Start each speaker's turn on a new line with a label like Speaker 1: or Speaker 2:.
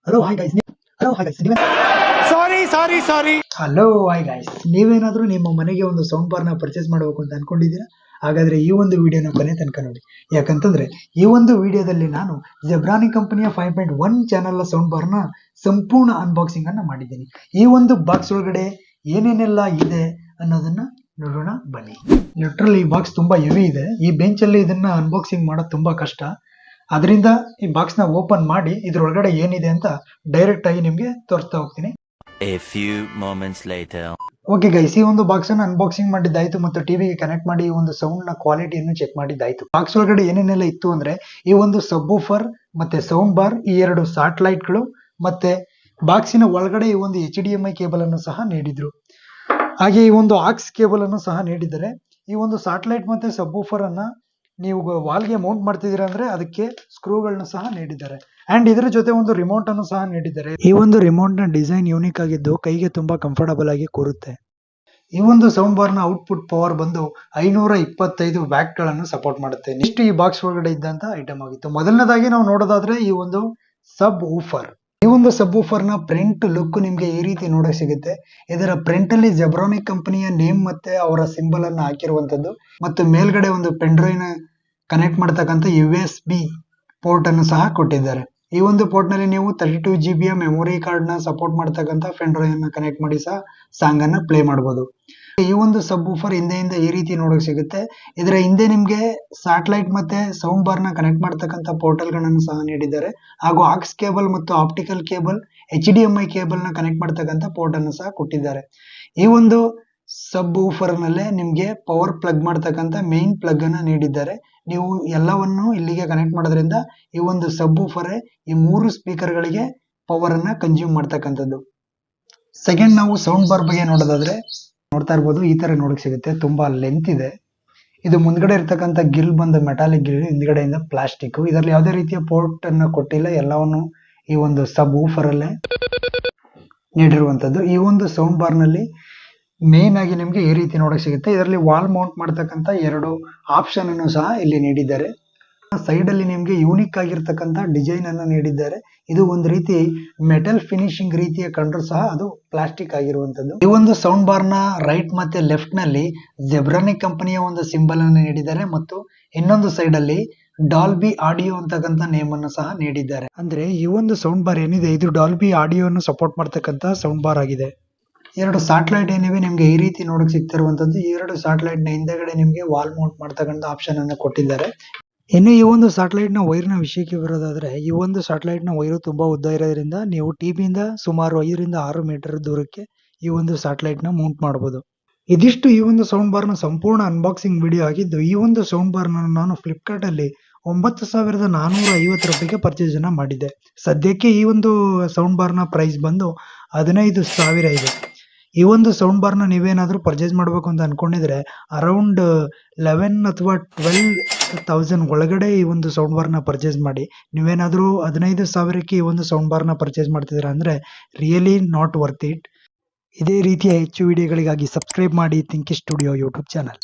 Speaker 1: Hello hi guys hello hi guys, ನೀವೇನಾದ್ರೂ ನಿಮ್ಮ ಮನೆಗೆ ಒಂದು ಸೌಂಡ್ ಬಾರ್ ನ ಪರ್ಚೇಸ್ ಮಾಡಬೇಕು ಅಂತ ಅನ್ಕೊಂಡಿದ್ದೀರಾ? ಹಾಗಾದ್ರೆ ಈ ಒಂದು ವಿಡಿಯೋನ ಕೊನೆ ತನಕ ನೋಡಿ. ಯಾಕಂತಂದ್ರೆ ಈ ಒಂದು ವಿಡಿಯೋದಲ್ಲಿ ನಾನು ಜೆಬ್ರಾನಿ ಕಂಪನಿಯ 5.1 ಚಾನೆಲ್ ಸೌಂಡ್ ಬಾರ್ ನ ಸಂಪೂರ್ಣ ಅನ್ಬಾಕ್ಸಿಂಗ್ ಅನ್ನ ಮಾಡಿದ್ದೀನಿ. ಈ ಒಂದು ಬಾಕ್ಸ್ ಒಳಗಡೆ ಏನೇನೆಲ್ಲ ಇದೆ ಅನ್ನೋದನ್ನ ನೋಡೋಣ ಬನ್ನಿ. ಲಿಟ್ರಲಿ ಈ ಬಾಕ್ಸ್ ತುಂಬಾ ಹೆವಿ ಇದೆ. ಈ ಬೆಂಚ್ ಅಲ್ಲಿ ಇದನ್ನ ಅನ್ಬಾಕ್ಸಿಂಗ್ ಮಾಡೋದು ತುಂಬಾ ಕಷ್ಟ. ಅದರಿಂದ ಈ ಬಾಕ್ಸ್ ನ ಓಪನ್ ಮಾಡಿ ಇದ್ರೊಳಗಡೆ ಏನಿದೆ ಅಂತ ಡೈರೆಕ್ಟ್ ಆಗಿ ನಿಮ್ಗೆ ತೋರಿಸ್ತಾ ಹೋಗ್ತೀನಿ.
Speaker 2: A few moments later.
Speaker 1: Okay guys, ಈ ಒಂದು ಬಾಕ್ಸ್ ಅನ್ನು ಅನ್ಬಾಕ್ಸಿಂಗ್ ಮಾಡಿದ್ದಾಯ್ತು ಮತ್ತು ಟಿವಿಗೆ ಕನೆಕ್ಟ್ ಮಾಡಿ ಈ ಒಂದು ಸೌಂಡ್ ನ ಕ್ವಾಲಿಟಿಯನ್ನು ಚೆಕ್ ಮಾಡಿದ್ದಾಯ್ತು. ಬಾಕ್ಸ್ ಒಳಗಡೆ ಏನೇನೆಲ್ಲ ಇತ್ತು ಅಂದ್ರೆ ಈ ಒಂದು ಸಬ್ವೂಫರ್ ಮತ್ತೆ ಸೌಂಡ್ ಬಾರ್, ಈ ಎರಡು ಸ್ಯಾಟಲೈಟ್ ಗಳು ಮತ್ತೆ ಬಾಕ್ಸಿನ ಒಳಗಡೆ ಈ ಒಂದು HDMI ಕೇಬಲ್ ಅನ್ನು ಸಹ ನೀಡಿದ್ರು. ಹಾಗೆ ಈ ಒಂದು ಆಕ್ಸ್ ಕೇಬಲ್ ಅನ್ನು ಸಹ ನೀಡಿದ್ದಾರೆ. ಈ ಒಂದು ಸ್ಯಾಟಲೈಟ್ ಮತ್ತೆ ಸಬ್ವೂಫರ್ ಅನ್ನ ನೀವು ವಾಲ್ಗೆ ಮೌಂಟ್ ಮಾಡ್ತಿದ್ದೀರಾ ಅಂದ್ರೆ ಅದಕ್ಕೆ ಸ್ಕ್ರೂಗಳನ್ನ ಸಹ ನೀಡಿದ್ದಾರೆ. ಅಂಡ್ ಇದರ ಜೊತೆ ಒಂದು ರಿಮೋಟ್ ಅನ್ನು ಸಹ ನೀಡಿದ್ದಾರೆ. ಈ ಒಂದು ರಿಮೋಟ್ ನ ಡಿಸೈನ್ ಯೂನಿಕ್ ಆಗಿದ್ದು ಕೈಗೆ ತುಂಬಾ ಕಂಫರ್ಟಬಲ್ ಆಗಿ ಕೂರುತ್ತೆ. ಈ ಒಂದು ಸೌಂಡ್ ಬಾರ್ ನ ಔಟ್ಪುಟ್ ಪವರ್ ಬಂದು 525 ವ್ಯಾಟ್ ಗಳನ್ನು ಸಪೋರ್ಟ್ ಮಾಡುತ್ತೆ. ಇಷ್ಟು ಈ ಬಾಕ್ಸ್ ಒಳಗಡೆ ಇದ್ದಂತ ಐಟಮ್ ಆಗಿತ್ತು. ಮೊದಲನೇದಾಗಿ ನಾವು ನೋಡೋದಾದ್ರೆ ಈ ಒಂದು ಸಬ್ ಊಫರ್. ಈ ಒಂದು ಸಬ್ ಊಫರ್ ನ ಪ್ರಿಂಟ್ ಲುಕ್ ನಿಮ್ಗೆ ಈ ರೀತಿ ನೋಡಕ್ ಸಿಗುತ್ತೆ. ಇದರ ಪ್ರಿಂಟ್ ಅಲ್ಲಿ ಜೆಬ್ರಾನಿಕ್ ಕಂಪನಿಯ ನೇಮ್ ಮತ್ತೆ ಅವರ ಸಿಂಬಲ್ ಅನ್ನು ಹಾಕಿರುವಂತದ್ದು ಮತ್ತು ಮೇಲ್ಗಡೆ ಒಂದು ಪೆನ್ಡ್ರೈವ್ ನ ಕನೆಕ್ಟ್ ಮಾಡತಕ್ಕಂತ USB ಪೋರ್ಟ್ ಅನ್ನು ಸಹ ಕೊಟ್ಟಿದ್ದಾರೆ. ಈ ಒಂದು ಪೋರ್ಟ್ ನಲ್ಲಿ ನೀವು 32 GB ಮೆಮೊರಿ ಕಾರ್ಡ್ ನ ಸಪೋರ್ಟ್ ಮಾಡತಕ್ಕಂತ ಪೆನ್ಡ್ರೈವ್ ಅನ್ನ ಕನೆಕ್ಟ್ ಮಾಡಿ ಸಹ ಸಾಂಗ್ ಅನ್ನ ಪ್ಲೇ ಮಾಡಬಹುದು. ಈ ಒಂದು ಸಬ್ ಊಫರ್ ಹಿಂದೆಯಿಂದ ಈ ರೀತಿ ನೋಡಕ್ ಸಿಗುತ್ತೆ. ಇದರ ಹಿಂದೆ ನಿಮ್ಗೆ ಸ್ಯಾಟಲೈಟ್ ಮತ್ತೆ ಸೌಂಡ್ ಬಾರ್ ನ ಕನೆಕ್ಟ್ ಮಾಡತಕ್ಕಂತ ಪೋರ್ಟಲ್ ಗಳನ್ನು ಸಹ ನೀಡಿದ್ದಾರೆ. ಹಾಗೂ ಆಕ್ಸ್ ಕೇಬಲ್ ಮತ್ತು ಆಪ್ಟಿಕಲ್ ಕೇಬಲ್, HDMI ಕೇಬಲ್ ನ ಕನೆಕ್ಟ್ ಮಾಡತಕ್ಕಂತ ಪೋರ್ಟ್ ಅನ್ನು ಸಹ ಕೊಟ್ಟಿದ್ದಾರೆ. ಈ ಒಂದು ಸಬ್ ಊಫರ್ ನಲ್ಲೇ ನಿಮ್ಗೆ ಪವರ್ ಪ್ಲಗ್ ಮಾಡತಕ್ಕಂತ ಮೇನ್ ಪ್ಲಗ್ ಅನ್ನ ನೀಡಿದ್ದಾರೆ. ನೀವು ಎಲ್ಲವನ್ನು ಇಲ್ಲಿಗೆ ಕನೆಕ್ಟ್ ಮಾಡೋದ್ರಿಂದ ಈ ಒಂದು ಸಬ್ ಊಫರ್ ಈ 3 ಸ್ಪೀಕರ್ ಗಳಿಗೆ ಪವರ್ ಅನ್ನ ಕನ್ಸ್ಯೂಮ್ ಮಾಡ್ತಕ್ಕಂಥದ್ದು. ಸೆಕೆಂಡ್, ನಾವು ಸೌಂಡ್ ಬಾರ್ ಬಗ್ಗೆ ನೋಡೋದಾದ್ರೆ ನೋಡ್ತಾ ಇರ್ಬೋದು, ಈ ತರ ನೋಡಕ್ ಸಿಗುತ್ತೆ. ತುಂಬಾ ಲೆಂತ್ ಇದೆ. ಇದು ಮುಂದ್ಗಡೆ ಇರ್ತಕ್ಕಂಥ ಗಿಲ್ ಬಂದು ಮೆಟಾಲಿಕ್ ಗಿಲ್, ಹಿಂದ್ಗಡೆಯಿಂದ ಪ್ಲಾಸ್ಟಿಕ್. ಇದರಲ್ಲಿ ಯಾವುದೇ ರೀತಿಯ ಪೋರ್ಟ್ ಅನ್ನ ಕೊಟ್ಟಿಲ್ಲ. ಎಲ್ಲವನ್ನು ಈ ಒಂದು ಸಬ್ ಊಫರ್ ಅಲ್ಲೇ ನೀಡಿರುವಂತದ್ದು. ಈ ಒಂದು ಸೌಂಡ್ ಬಾರ್ ನಲ್ಲಿ ಮೇನ್ ಆಗಿ ನಿಮ್ಗೆ ಈ ರೀತಿ ನೋಡಕ್ ಸಿಗುತ್ತೆ. ಇದರಲ್ಲಿ ವಾಲ್ ಮೌಂಟ್ ಮಾಡತಕ್ಕಂತ 2 ಆಪ್ಷನ್ ಅನ್ನು ಸಹ ಇಲ್ಲಿ ನೀಡಿದ್ದಾರೆ. ಸೈಡ್ ಅಲ್ಲಿ ನಿಮ್ಗೆ ಯೂನಿಕ್ ಆಗಿರ್ತಕ್ಕಂತ ಡಿಸೈನ್ ಅನ್ನು ನೀಡಿದ್ದಾರೆ. ಇದು ಒಂದು ರೀತಿ ಮೆಟಲ್ ಫಿನಿಶಿಂಗ್ ರೀತಿಯ ಕಂಡ್ರು ಸಹ ಅದು ಪ್ಲಾಸ್ಟಿಕ್ ಆಗಿರುವಂತದ್ದು. ಈ ಒಂದು ಸೌಂಡ್ ಬಾರ್ ನ ರೈಟ್ ಮತ್ತೆ ಲೆಫ್ಟ್ ನಲ್ಲಿ ಜೆಬ್ರಾನಿಕ್ ಕಂಪನಿಯ ಒಂದು ಸಿಂಬಲ್ ಅನ್ನು ನೀಡಿದ್ದಾರೆ ಮತ್ತು ಇನ್ನೊಂದು ಸೈಡ್ ಅಲ್ಲಿ ಡಾಲ್ಬಿ ಆಡಿಯೋ ಅಂತಕ್ಕಂತ ನೇಮ್ ಅನ್ನು ಸಹ ನೀಡಿದ್ದಾರೆ. ಅಂದ್ರೆ ಈ ಒಂದು ಸೌಂಡ್ ಬಾರ್ ಏನಿದೆ ಇದು ಡಾಲ್ಬಿ ಆಡಿಯೋ ಅನ್ನು ಸಪೋರ್ಟ್ ಮಾಡ್ತಕ್ಕಂತ ಸೌಂಡ್ ಬಾರ್ ಆಗಿದೆ. 2 ಸ್ಯಾಟಲೈಟ್ ಏನಿವೆ ನಿಮ್ಗೆ ಈ ರೀತಿ ನೋಡಕ್ ಸಿಗ್ತಿರುವಂತದ್ದು. ಈ 2 ಸ್ಯಾಟಲೈಟ್ ನ ಹಿಂದೆಗಡೆ ನಿಮ್ಗೆ ವಾಲ್ ಮೌಂಟ್ ಮಾಡ್ತಕ್ಕಂತ ಆಪ್ಷನ್ ಅನ್ನು ಕೊಟ್ಟಿದ್ದಾರೆ. ಇನ್ನು ಈ ಒಂದು ಸ್ಯಾಟಲೈಟ್ ನ ವೈರ್ ನ ವಿಷಯಕ್ಕೆ ಬರೋದಾದ್ರೆ ಈ ಒಂದು ಸ್ಯಾಟಲೈಟ್ ನ ವೈರು ತುಂಬಾ ಉದ್ದ ಇರೋದ್ರಿಂದ ನೀವು ಟಿವಿಯಿಂದ ಸುಮಾರು 5 ರಿಂದ 6 ಮೀಟರ್ ದೂರಕ್ಕೆ ಈ ಒಂದು ಸ್ಯಾಟಲೈಟ್ ನ ಮೌಂಟ್ ಮಾಡಬಹುದು. ಇದಿಷ್ಟು ಈ ಒಂದು ಸೌಂಡ್ ಬಾರ್ ನ ಸಂಪೂರ್ಣ ಅನ್ಬಾಕ್ಸಿಂಗ್ ವಿಡಿಯೋ ಆಗಿದ್ದು. ಈ ಒಂದು ಸೌಂಡ್ ಬಾರ್ ನಾನು ಫ್ಲಿಪ್ಕಾರ್ಟ್ ಅಲ್ಲಿ 9450 ರೂಪಾಯಿಗೆ ಪರ್ಚೇಸ್ ಅನ್ನ ಮಾಡಿದ್ದೆ. ಸದ್ಯಕ್ಕೆ ಈ ಒಂದು ಸೌಂಡ್ ಬಾರ್ ನ ಪ್ರೈಸ್ ಬಂದು 15,000 ಇದೆ. ಈ ಒಂದು ಸೌಂಡ್ ಬಾರ್ ನ ನೀವೇನಾದ್ರೂ ಪರ್ಚೇಸ್ ಮಾಡಬೇಕು ಅಂತ ಅನ್ಕೊಂಡಿದ್ರೆ ಅರೌಂಡ್ 11 ಅಥವಾ 12,000 ಒಳಗಡೆ ಈ ಒಂದು ಸೌಂಡ್ ಬಾರ್ ನ ಪರ್ಚೇಸ್ ಮಾಡಿ. ನೀವೇನಾದ್ರೂ 15,000ಕ್ಕೆ ಈ ಒಂದು ಸೌಂಡ್ ಬಾರ್ ನ ಪರ್ಚೇಸ್ ಮಾಡ್ತಿದ್ದೀರಾ ಅಂದ್ರೆ ರಿಯಲಿ ನಾಟ್ ವರ್ತ್ ಇಟ್. ಇದೇ ರೀತಿಯ ಹೆಚ್ಚು ವಿಡಿಯೋಗಳಿಗಾಗಿ ಸಬ್ಸ್ಕ್ರೈಬ್ ಮಾಡಿ ಥಿಂಕಿ ಸ್ಟುಡಿಯೋ ಯೂಟ್ಯೂಬ್ ಚಾನಲ್.